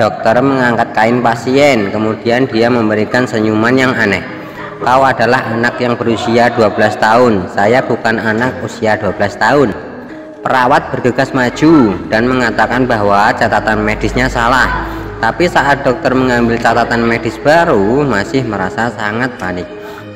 Dokter mengangkat kain pasien, kemudian dia memberikan senyuman yang aneh. Kau adalah anak yang berusia 12 tahun, saya bukan anak usia 12 tahun. Perawat bergegas maju dan mengatakan bahwa catatan medisnya salah. Tapi saat dokter mengambil catatan medis baru, masih merasa sangat panik.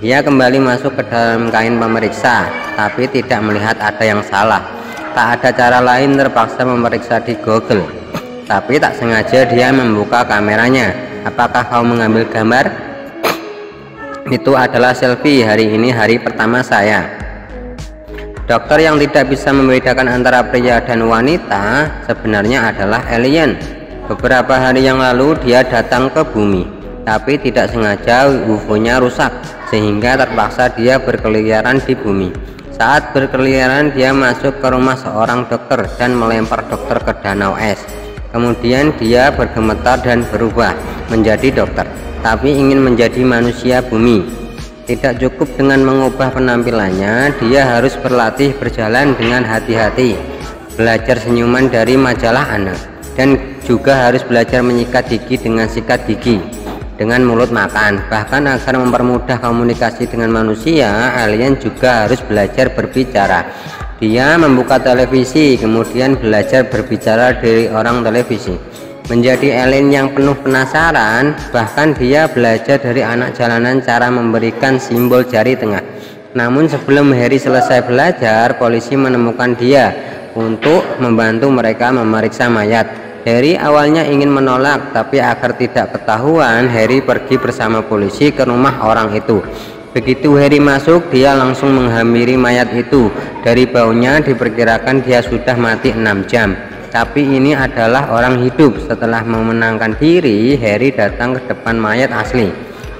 Dia kembali masuk ke dalam kain pemeriksa, tapi tidak melihat ada yang salah. Tak ada cara lain, terpaksa memeriksa di Google. Tapi tak sengaja dia membuka kameranya. Apakah kau mengambil gambar? Itu adalah selfie. Hari ini hari pertama saya. Dokter yang tidak bisa membedakan antara pria dan wanita sebenarnya adalah alien. Beberapa hari yang lalu dia datang ke bumi, tapi tidak sengaja UFO-nya rusak, sehingga terpaksa dia berkeliaran di bumi. Saat berkeliaran dia masuk ke rumah seorang dokter dan melempar dokter ke danau es. Kemudian dia bergemetar dan berubah menjadi dokter, tapi ingin menjadi manusia bumi. Tidak cukup dengan mengubah penampilannya, dia harus berlatih berjalan dengan hati-hati, belajar senyuman dari majalah anak, dan juga harus belajar menyikat gigi dengan sikat gigi dengan mulut makan. Bahkan agar mempermudah komunikasi dengan manusia, alien juga harus belajar berbicara. Dia membuka televisi, kemudian belajar berbicara dari orang televisi. Menjadi alien yang penuh penasaran, bahkan dia belajar dari anak jalanan cara memberikan simbol jari tengah. Namun sebelum Harry selesai belajar, polisi menemukan dia untuk membantu mereka memeriksa mayat. Harry awalnya ingin menolak, tapi agar tidak ketahuan, Harry pergi bersama polisi ke rumah orang itu. Begitu Harry masuk, dia langsung menghampiri mayat itu. Dari baunya diperkirakan dia sudah mati 6 jam. Tapi ini adalah orang hidup. Setelah memenangkan diri, Harry datang ke depan mayat asli.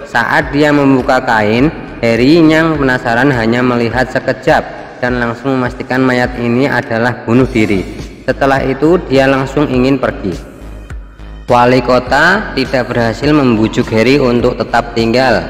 Saat dia membuka kain, Harry yang penasaran hanya melihat sekejap dan langsung memastikan mayat ini adalah bunuh diri. Setelah itu dia langsung ingin pergi. Wali kota tidak berhasil membujuk Harry untuk tetap tinggal,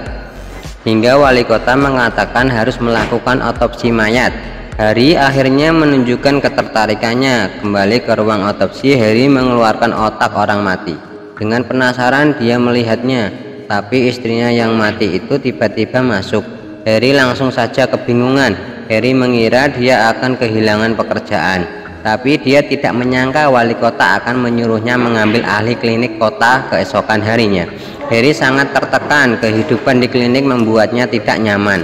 hingga wali kota mengatakan harus melakukan otopsi mayat. Harry akhirnya menunjukkan ketertarikannya. Kembali ke ruang otopsi, Harry mengeluarkan otak orang mati. Dengan penasaran dia melihatnya, tapi istrinya yang mati itu tiba-tiba masuk. Harry langsung saja kebingungan. Harry mengira dia akan kehilangan pekerjaan, tapi dia tidak menyangka wali kota akan menyuruhnya mengambil ahli klinik kota keesokan harinya. Harry sangat tertekan. Kehidupan di klinik membuatnya tidak nyaman.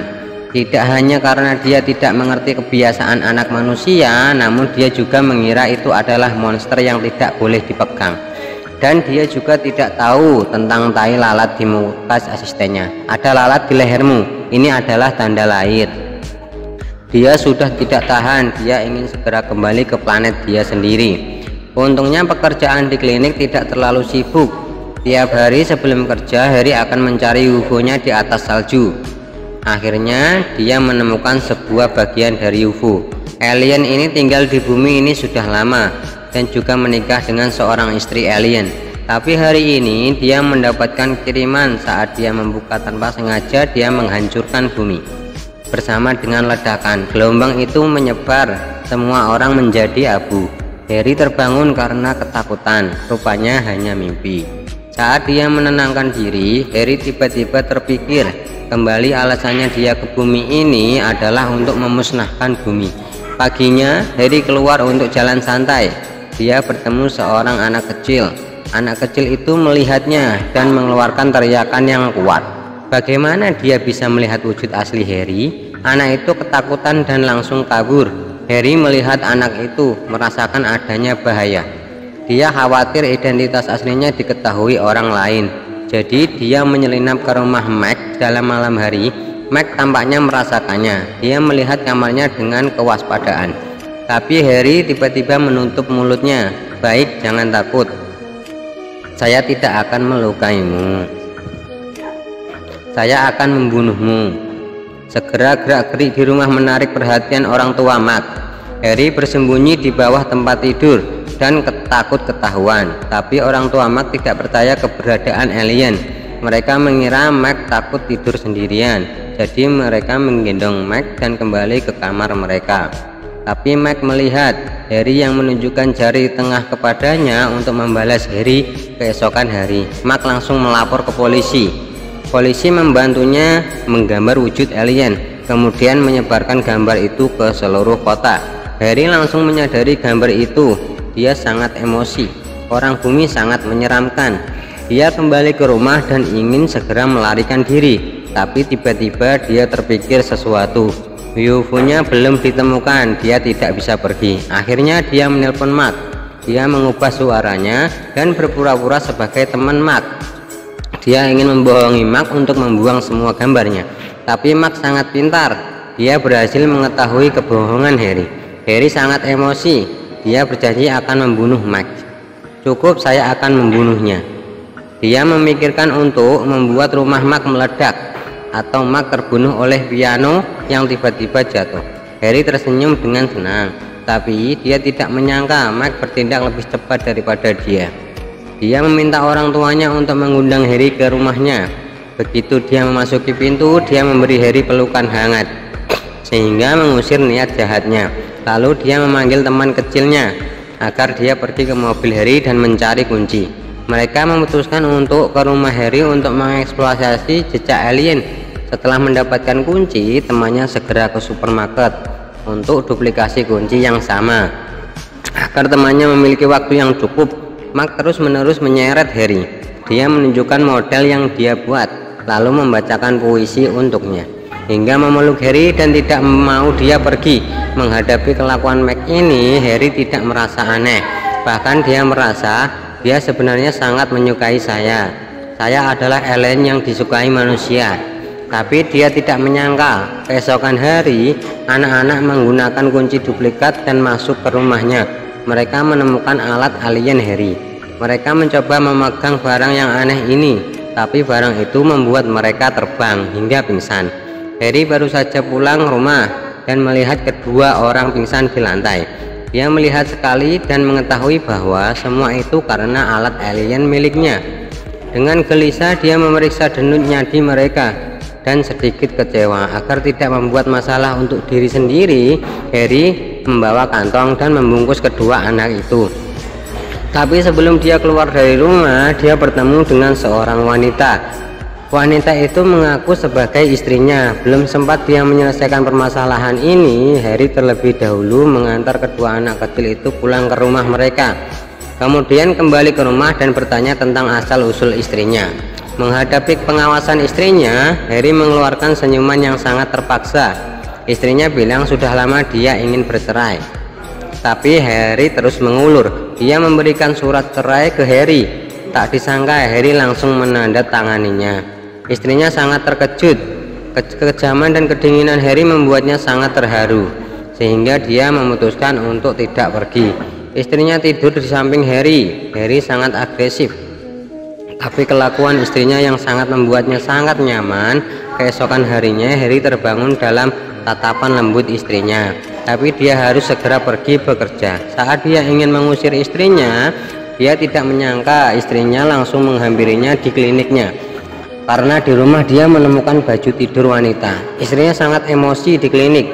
Tidak hanya karena dia tidak mengerti kebiasaan anak manusia, namun dia juga mengira itu adalah monster yang tidak boleh dipegang. Dan dia juga tidak tahu tentang tai lalat di muka asistennya. Ada lalat di lehermu, ini adalah tanda lahir. Dia sudah tidak tahan, dia ingin segera kembali ke planet dia sendiri. Untungnya pekerjaan di klinik tidak terlalu sibuk. Tiap hari sebelum kerja, Harry akan mencari UFO-nya di atas salju. Akhirnya dia menemukan sebuah bagian dari UFO. Alien ini tinggal di bumi ini sudah lama dan juga menikah dengan seorang istri alien. Tapi hari ini dia mendapatkan kiriman. Saat dia membuka tanpa sengaja, dia menghancurkan bumi bersama dengan ledakan. Gelombang itu menyebar, semua orang menjadi abu. Harry terbangun karena ketakutan, rupanya hanya mimpi. Saat dia menenangkan diri, Harry tiba-tiba terpikir kembali alasannya dia ke bumi ini adalah untuk memusnahkan bumi. Paginya Harry keluar untuk jalan santai. Dia bertemu seorang anak kecil. Anak kecil itu melihatnya dan mengeluarkan teriakan yang kuat. Bagaimana dia bisa melihat wujud asli Harry? Anak itu ketakutan dan langsung kabur. Harry melihat anak itu, merasakan adanya bahaya. Dia khawatir identitas aslinya diketahui orang lain. Jadi dia menyelinap ke rumah Mac dalam malam hari. Mac tampaknya merasakannya. Dia melihat kamarnya dengan kewaspadaan. Tapi Harry tiba-tiba menutup mulutnya. Baik, jangan takut. Saya tidak akan melukaimu. Saya akan membunuhmu. Segera gerak-gerik di rumah menarik perhatian orang tua Mac. Harry bersembunyi di bawah tempat tidur dan takut ketahuan. Tapi orang tua Mac tidak percaya keberadaan alien. Mereka mengira Mac takut tidur sendirian. Jadi mereka menggendong Mac dan kembali ke kamar mereka. Tapi Mike melihat Harry yang menunjukkan jari tengah kepadanya untuk membalas Harry keesokan hari. Mike langsung melapor ke polisi. Polisi membantunya menggambar wujud alien, kemudian menyebarkan gambar itu ke seluruh kota. Harry langsung menyadari gambar itu. Dia sangat emosi. Orang bumi sangat menyeramkan. Dia kembali ke rumah dan ingin segera melarikan diri, tapi tiba-tiba dia terpikir sesuatu. UFO-nya belum ditemukan, dia tidak bisa pergi. Akhirnya dia menelpon Mark. Dia mengubah suaranya dan berpura-pura sebagai teman Mark. Dia ingin membohongi Mark untuk membuang semua gambarnya. Tapi Mark sangat pintar. Dia berhasil mengetahui kebohongan Harry. Harry sangat emosi. Dia berjanji akan membunuh Mark. Cukup, saya akan membunuhnya. Dia memikirkan untuk membuat rumah Mark meledak atau Mark terbunuh oleh piano yang tiba-tiba jatuh. Harry tersenyum dengan senang, tapi dia tidak menyangka Mark bertindak lebih cepat daripada dia. Dia meminta orang tuanya untuk mengundang Harry ke rumahnya. Begitu dia memasuki pintu, dia memberi Harry pelukan hangat sehingga mengusir niat jahatnya. Lalu dia memanggil teman kecilnya agar dia pergi ke mobil Harry dan mencari kunci. Mereka memutuskan untuk ke rumah Harry untuk mengeksploitasi jejak alien. Setelah mendapatkan kunci, temannya segera ke supermarket untuk duplikasi kunci yang sama. Agar temannya memiliki waktu yang cukup, Mark terus-menerus menyeret Harry. Dia menunjukkan model yang dia buat, lalu membacakan puisi untuknya, hingga memeluk Harry dan tidak mau dia pergi. Menghadapi kelakuan Mark ini, Harry tidak merasa aneh. Bahkan dia merasa dia sebenarnya sangat menyukai saya. Saya adalah alien yang disukai manusia. Tapi dia tidak menyangka keesokan hari anak-anak menggunakan kunci duplikat dan masuk ke rumahnya. Mereka menemukan alat alien Harry. Mereka mencoba memegang barang yang aneh ini, tapi barang itu membuat mereka terbang hingga pingsan. Harry baru saja pulang rumah dan melihat kedua orang pingsan di lantai. Dia melihat sekali dan mengetahui bahwa semua itu karena alat alien miliknya. Dengan gelisah dia memeriksa denyut nadi mereka dan sedikit kecewa. Agar tidak membuat masalah untuk diri sendiri, Harry membawa kantong dan membungkus kedua anak itu. Tapi sebelum dia keluar dari rumah, dia bertemu dengan seorang wanita. Wanita itu mengaku sebagai istrinya. Belum sempat dia menyelesaikan permasalahan ini, Harry terlebih dahulu mengantar kedua anak kecil itu pulang ke rumah mereka. Kemudian kembali ke rumah dan bertanya tentang asal-usul istrinya. Menghadapi pengawasan istrinya, Harry mengeluarkan senyuman yang sangat terpaksa. Istrinya bilang sudah lama dia ingin bercerai. Tapi Harry terus mengulur. Dia memberikan surat cerai ke Harry. Tak disangka Harry langsung menandatanganinya. Istrinya sangat terkejut. Kekejaman dan kedinginan Harry membuatnya sangat terharu, sehingga dia memutuskan untuk tidak pergi. Istrinya tidur di samping Harry. Harry sangat agresif. Tapi kelakuan istrinya yang sangat membuatnya sangat nyaman. Keesokan harinya Harry terbangun dalam tatapan lembut istrinya. Tapi dia harus segera pergi bekerja. Saat dia ingin mengusir istrinya, dia tidak menyangka istrinya langsung menghampirinya di kliniknya. Karena di rumah dia menemukan baju tidur wanita. Istrinya sangat emosi di klinik,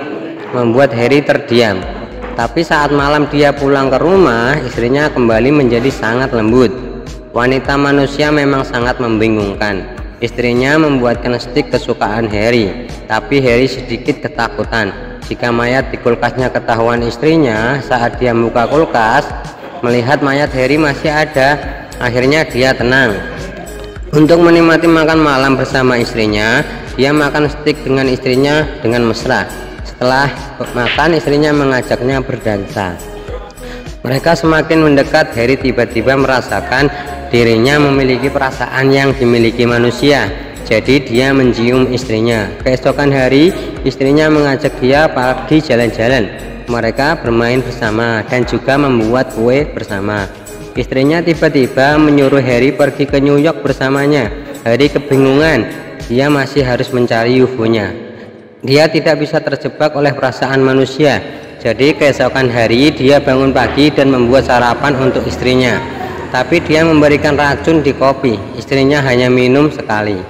membuat Harry terdiam. Tapi saat malam dia pulang ke rumah, istrinya kembali menjadi sangat lembut. Wanita manusia memang sangat membingungkan. Istrinya membuatkan stik kesukaan Harry, tapi Harry sedikit ketakutan jika mayat di kulkasnya ketahuan istrinya. Saat dia buka kulkas, melihat mayat Harry masih ada. Akhirnya dia tenang. Untuk menikmati makan malam bersama istrinya, dia makan stik dengan istrinya dengan mesra. Setelah makan, istrinya mengajaknya berdansa. Mereka semakin mendekat. Harry tiba-tiba merasakan dirinya memiliki perasaan yang dimiliki manusia. Jadi dia mencium istrinya. Keesokan hari, istrinya mengajak dia pergi jalan-jalan. Mereka bermain bersama dan juga membuat kue bersama. Istrinya tiba-tiba menyuruh Harry pergi ke New York bersamanya. Harry kebingungan. Dia masih harus mencari UFO-nya. Dia tidak bisa terjebak oleh perasaan manusia. Jadi keesokan hari dia bangun pagi dan membuat sarapan untuk istrinya. Tapi dia memberikan racun di kopi. Istrinya hanya minum sekali.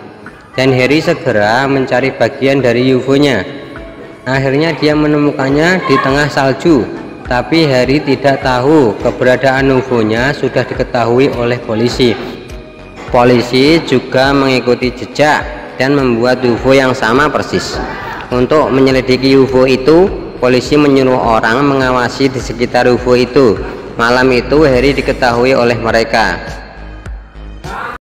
Dan Harry segera mencari bagian dari UFO-nya. Akhirnya dia menemukannya di tengah salju, tapi Harry tidak tahu keberadaan UFO-nya sudah diketahui oleh polisi. Polisi juga mengikuti jejak dan membuat UFO yang sama persis. Untuk menyelidiki UFO itu, polisi menyuruh orang mengawasi di sekitar UFO itu. Malam itu Harry diketahui oleh mereka